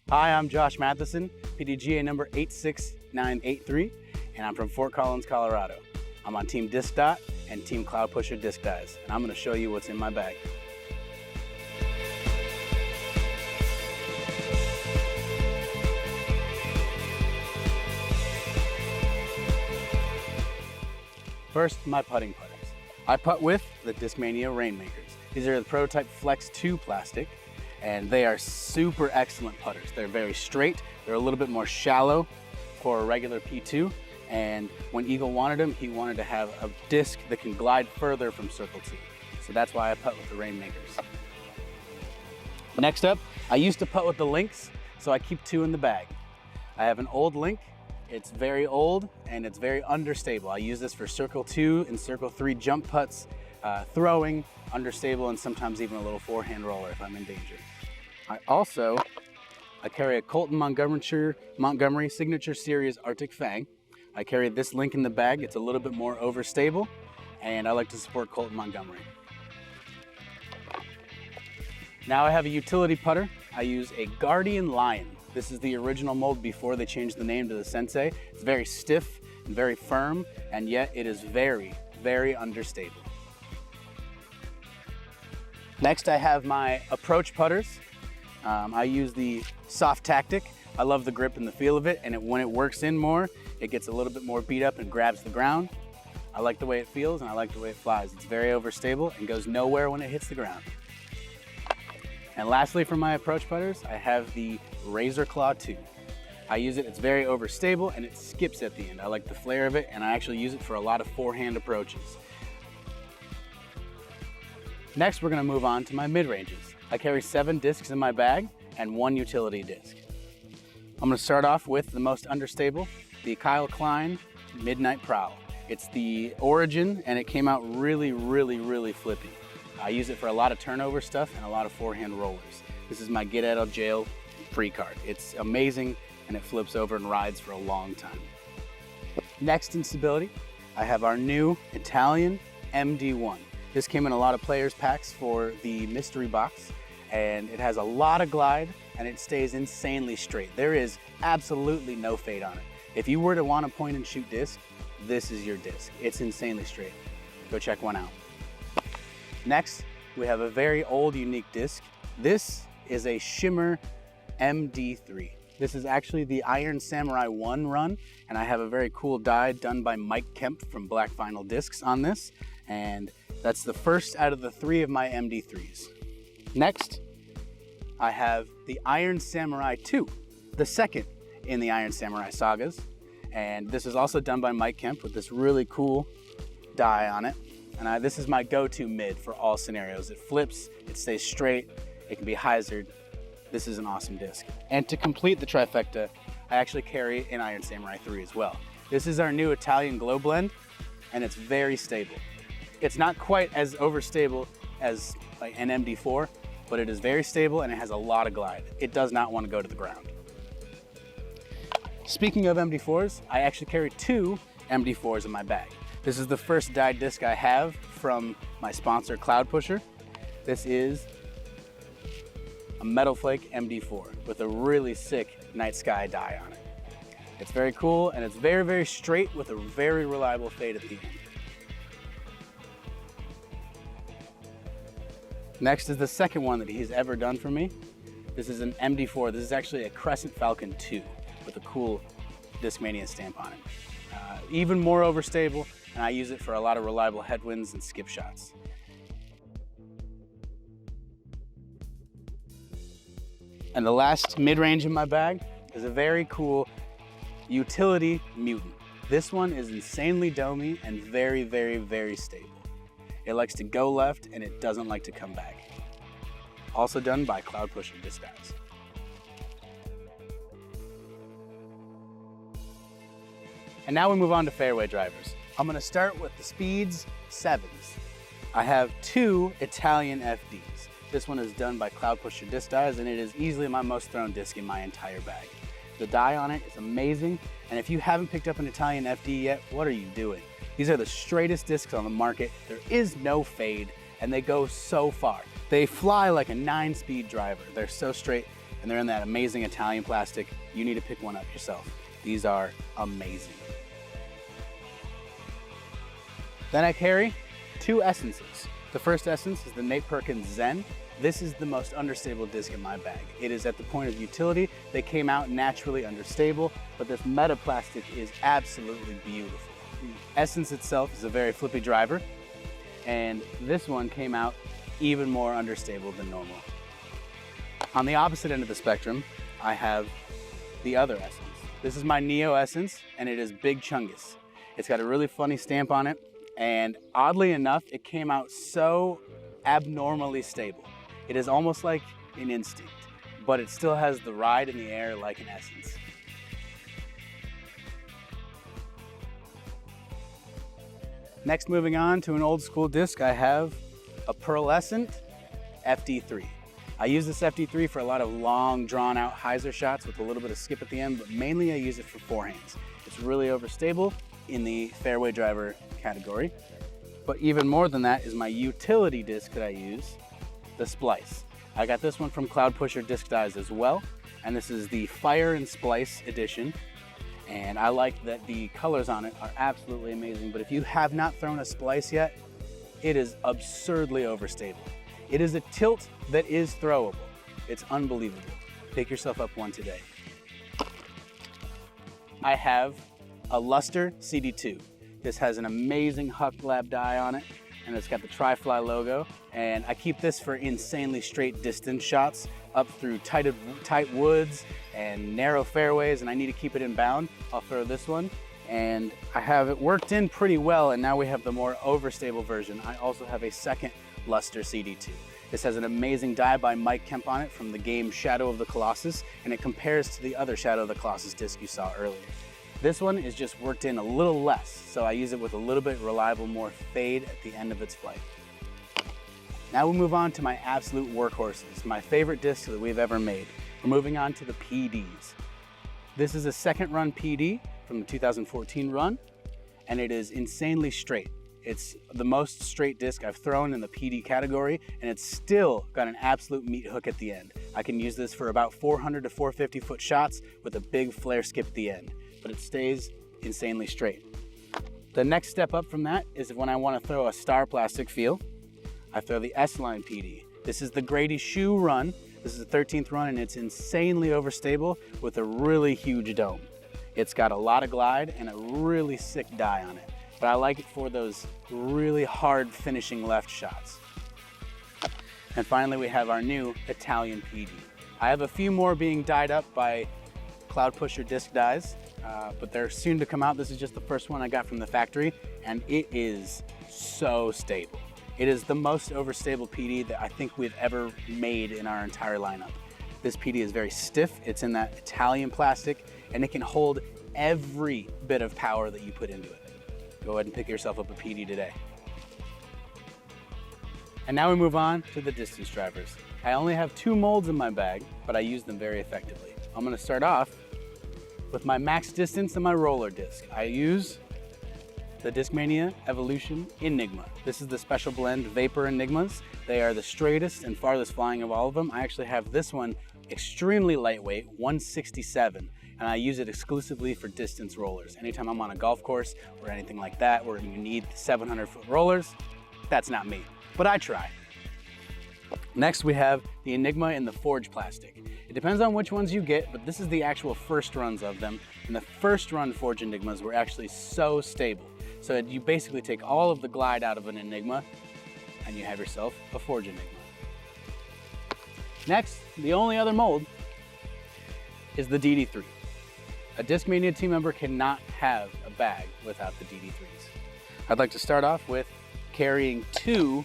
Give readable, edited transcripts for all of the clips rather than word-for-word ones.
Hi, I'm Josh Matheison, PDGA number 86983, and I'm from Fort Collins, Colorado. I'm on Team Disc Dot and Team Cloud Pusher Disc Dies, and I'm going to show you what's in my bag. First, my putting putters. I putt with the Discmania Rainmakers. These are the prototype Flex 2 plastic, and they are super excellent putters. They're very straight. They're a little bit more shallow for a regular P2. And when Eagle wanted them, he wanted to have a disc that can glide further from Circle 2. So that's why I putt with the Rainmakers. Next up, I used to putt with the Lynx, so I keep two in the bag. I have an old Link. It's very old and it's very understable. I use this for Circle 2 and Circle 3 jump putts, throwing, understable, and sometimes even a little forehand roller if I'm in danger. I carry a Colton Montgomery Signature Series Arctic Fang. I carry this Link in the bag. It's a little bit more overstable, and I like to support Colton Montgomery. Now I have a utility putter. I use a Guardian Lion. This is the original mold before they changed the name to the Sensei. It's very stiff and very firm, and yet it is very, very understable. Next, I have my approach putters. I use the Soft Tactic. I love the grip and the feel of it, and when it works in more, it gets a little bit more beat up and grabs the ground. I like the way it feels and I like the way it flies. It's very overstable and goes nowhere when it hits the ground. And lastly, for my approach putters, I have the Razor Claw 2. I use it, it's very overstable and it skips at the end. I like the flare of it, and I actually use it for a lot of forehand approaches. Next, we're gonna move on to my mid-ranges. I carry 7 discs in my bag and 1 utility disc. I'm gonna start off with the most understable, the Kyle Klein Midnight Prowl. It's the origin and it came out really, really, really flippy. I use it for a lot of turnover stuff and a lot of forehand rollers. This is my get out of jail free card. It's amazing and it flips over and rides for a long time. Next in stability, I have our new Italian MD1. This came in a lot of players packs for the mystery box, and it has a lot of glide and it stays insanely straight. There is absolutely no fade on it. If you were to want a point and shoot disc, this is your disc. It's insanely straight. Go check one out. Next, we have a very old unique disc. This is a Shimmer MD3. This is actually the Iron Samurai 1 run, and I have a very cool die done by Mike Kemp from Black Vinyl Discs on this, and that's the first out of the 3 of my MD3s. Next, I have the Iron Samurai 2, the second in the Iron Samurai sagas, and this is also done by Mike Kemp with this really cool die on it. And this is my go-to mid for all scenarios. It flips, it stays straight, it can be hyzered. This is an awesome disc. And to complete the trifecta, I actually carry an Iron Samurai 3 as well. This is our new Italian Glow Blend, and it's very stable. It's not quite as overstable as like an MD4, but it is very stable and it has a lot of glide. It does not want to go to the ground. Speaking of MD4s, I actually carry 2 MD4s in my bag. This is the first dyed disc I have from my sponsor, Cloud Pusher. This is a Metal Flake MD4 with a really sick night sky die on it. It's very cool and it's very, very straight with a very reliable fade at the end. Next is the second one that he's ever done for me. This is an MD4. This is actually a Crescent Falcon 2 with a cool Discmania stamp on it. Even more overstable, and I use it for a lot of reliable headwinds and skip shots. And the last mid-range in my bag is a very cool utility Mutant. This one is insanely domey and very, very, very stable. It likes to go left and it doesn't like to come back. Also done by Cloud Pusher Disc Dies. And now we move on to fairway drivers. I'm gonna start with the Speeds 7s. I have 2 Italian FDs. This one is done by Cloud Pusher Disc Dies, and it is easily my most thrown disc in my entire bag. The die on it is amazing, and if you haven't picked up an Italian FD yet, what are you doing? These are the straightest discs on the market. There is no fade, and they go so far. They fly like a 9-speed driver. They're so straight, and they're in that amazing Italian plastic. You need to pick one up yourself. These are amazing. Then I carry 2 essences. The first essence is the Nate Perkins Zen. This is the most understable disc in my bag. It is at the point of utility. They came out naturally understable, but this metaplastic is absolutely beautiful. The essence itself is a very flippy driver, and this one came out even more understable than normal. On the opposite end of the spectrum, I have the other essence. This is my Neo essence, and it is Big Chungus. It's got a really funny stamp on it, and oddly enough, it came out so abnormally stable. It is almost like an instinct, but it still has the ride in the air like an essence. Next, moving on to an old school disc, I have a pearlescent FD3. I use this FD3 for a lot of long, drawn out hyzer shots with a little bit of skip at the end, but mainly I use it for forehands. It's really overstable in the fairway driver category. But even more than that is my utility disc that I use, the Splice. I got this one from Cloud Pusher Disc Dies as well, and this is the Fire and Splice edition. And I like that the colors on it are absolutely amazing, but if you have not thrown a Splice yet, it is absurdly overstable. It is a tilt that is throwable. It's unbelievable. Pick yourself up one today. I have a Luster CD2. This has an amazing Huck Lab die on it, and it's got the Tri-Fly logo. And I keep this for insanely straight distance shots up through tight woods and narrow fairways, and I need to keep it in bound. I'll throw this one, and I have it worked in pretty well, and now we have the more overstable version. I also have a second Luster CD2. This has an amazing die by Mike Kemp on it from the game Shadow of the Colossus, and it compares to the other Shadow of the Colossus disc you saw earlier. This one is just worked in a little less, so I use it with a little bit reliable, more fade at the end of its flight. Now we move on to my absolute workhorses, my favorite discs that we've ever made. We're moving on to the PDs. This is a second run PD from the 2014 run, and it is insanely straight. It's the most straight disc I've thrown in the PD category, and it's still got an absolute meat hook at the end. I can use this for about 400 to 450 foot shots with a big flare skip at the end, but it stays insanely straight. The next step up from that is when I want to throw a star plastic feel, I throw the S-Line PD. This is the Grady Shoe run. This is the 13th run, and it's insanely overstable with a really huge dome. It's got a lot of glide and a really sick die on it, but I like it for those really hard finishing left shots. And finally, we have our new Italian PD. I have a few more being dyed up by Cloud Pusher Disc Dies, but they're soon to come out. This is just the first one I got from the factory, and it is so stable. It is the most overstable PD that I think we've ever made in our entire lineup. This PD is very stiff. It's in that Italian plastic, and it can hold every bit of power that you put into it. Go ahead and pick yourself up a PD today. And now we move on to the distance drivers. I only have 2 molds in my bag, but I use them very effectively. I'm gonna start off with my max distance and my roller disc. I use the Discmania Evolution Enigma. This is the special blend Vapor Enigmas. They are the straightest and farthest flying of all of them. I actually have this one extremely lightweight, 167, and I use it exclusively for distance rollers. Anytime I'm on a golf course or anything like that where you need 700-foot rollers, that's not me, but I try. Next, we have the Enigma in the Forge plastic. It depends on which ones you get, but this is the actual first runs of them. And the first run Forge Enigmas were actually so stable. So you basically take all of the glide out of an Enigma and you have yourself a Forge Enigma. Next, the only other mold is the DD3. A Discmania team member cannot have a bag without the DD3s. I'd like to start off with carrying 2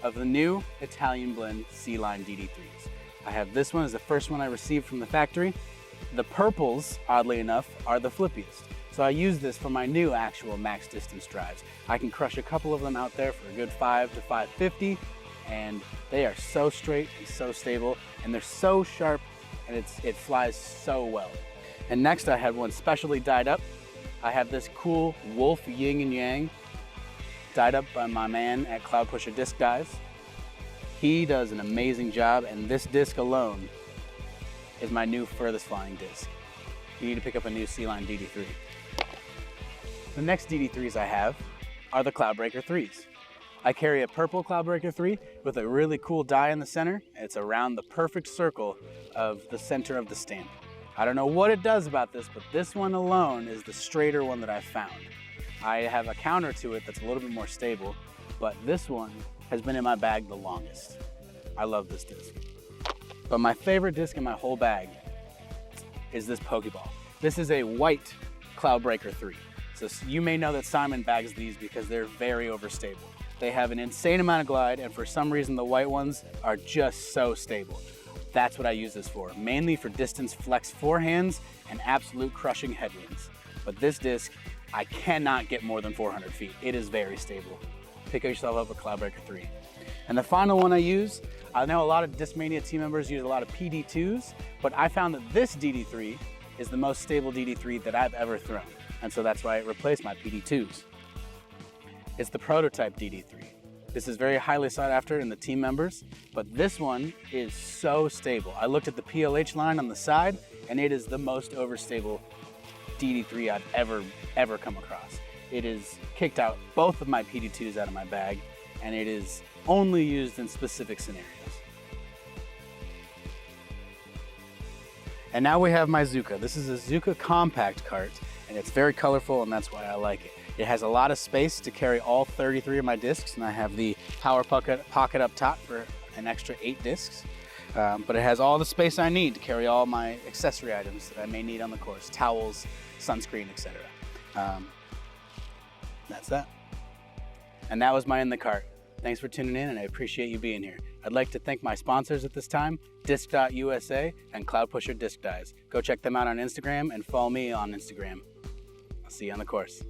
of the new Italian blend C-Line DD3s. I have this one as the first one I received from the factory. The purples, oddly enough, are the flippiest. So I use this for my new actual max distance drives. I can crush a couple of them out there for a good 5 to 550, and they are so straight and so stable, and they're so sharp, and it flies so well. And next I had one specially dyed up. I have this cool Wolf Yin and Yang dyed up by my man at Cloud Pusher Disc Dies. He does an amazing job, and this disc alone is my new furthest flying disc. You need to pick up a new C-Line DD3. The next DD3s I have are the Cloudbreaker 3s. I carry a purple Cloudbreaker 3 with a really cool die in the center. It's around the perfect circle of the center of the stamp. I don't know what it does about this, but this one alone is the straighter one that I've found. I have a counter to it that's a little bit more stable, but this one has been in my bag the longest. I love this disc. But my favorite disc in my whole bag is this Pokeball. This is a white Cloudbreaker 3. So you may know that Simon bags these because they're very overstable. They have an insane amount of glide, and for some reason the white ones are just so stable. That's what I use this for, mainly for distance flex forehands and absolute crushing headwinds. But this disc, I cannot get more than 400 feet. It is very stable. Pick yourself up a Cloudbreaker 3. And the final one I use, I know a lot of Discmania team members use a lot of PD2s, but I found that this DD3 is the most stable DD3 that I've ever thrown. And so that's why it replaced my PD2s. It's the prototype DD3. This is very highly sought after in the team members, but this one is so stable. I looked at the PLH line on the side, and it is the most overstable DD3 I've ever come across. It has kicked out both of my PD2s out of my bag, and it is only used in specific scenarios. And now we have my Zuka. This is a Zuka compact cart, and it's very colorful, and that's why I like it. It has a lot of space to carry all 33 of my discs, and I have the power pocket up top for an extra 8 discs. But it has all the space I need to carry all my accessory items that I may need on the course, towels, sunscreen, etc. That's that. And that was my In the Cart. Thanks for tuning in, and I appreciate you being here. I'd like to thank my sponsors at this time, Disc.USA and Cloud Pusher Disc Dies. Go check them out on Instagram and follow me on Instagram. I'll see you on the course.